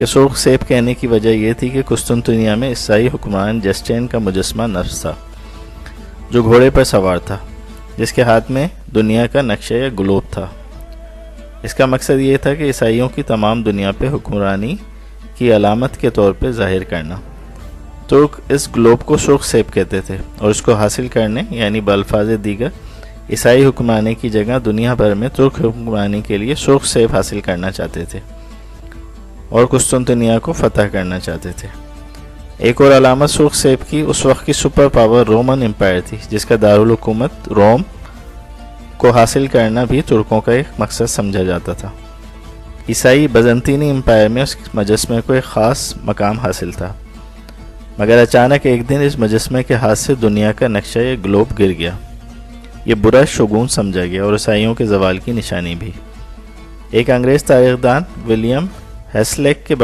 کہ سرخ سیب کہنے کی وجہ یہ تھی کہ قسطنطنیہ میں عیسائی حکمران جسٹین کا مجسمہ نفس تھا جو گھوڑے پر سوار تھا، جس کے ہاتھ میں دنیا کا نقشہ یا گلوب تھا۔ اس کا مقصد یہ تھا کہ عیسائیوں کی تمام دنیا پہ حکمرانی کی علامت کے طور پہ ظاہر کرنا۔ ترک اس گلوب کو سرخ سیب کہتے تھے اور اس کو حاصل کرنے یعنی بالفاظ دیگر عیسائی حکمرانی کی جگہ دنیا بھر میں ترک حکمرانی کے لیے سرخ سیب حاصل کرنا چاہتے تھے اور قسطنطنیہ کو فتح کرنا چاہتے تھے۔ ایک اور علامت سرخ سیب کی اس وقت کی سپر پاور رومن امپائر تھی، جس کا دارالحکومت روم کو حاصل کرنا بھی ترکوں کا ایک مقصد سمجھا جاتا تھا۔ عیسائی بزنطینی امپائر میں اس مجسمے کو ایک خاص مقام حاصل تھا، مگر اچانک ایک دن اس مجسمے کے ہاتھ سے دنیا کا نقشہ یا گلوب گر گیا۔ یہ برا شگون سمجھا گیا اور عیسائیوں کے زوال کی نشانی بھی۔ ایک انگریز تاریخ دان ولیم ہیسلیک کے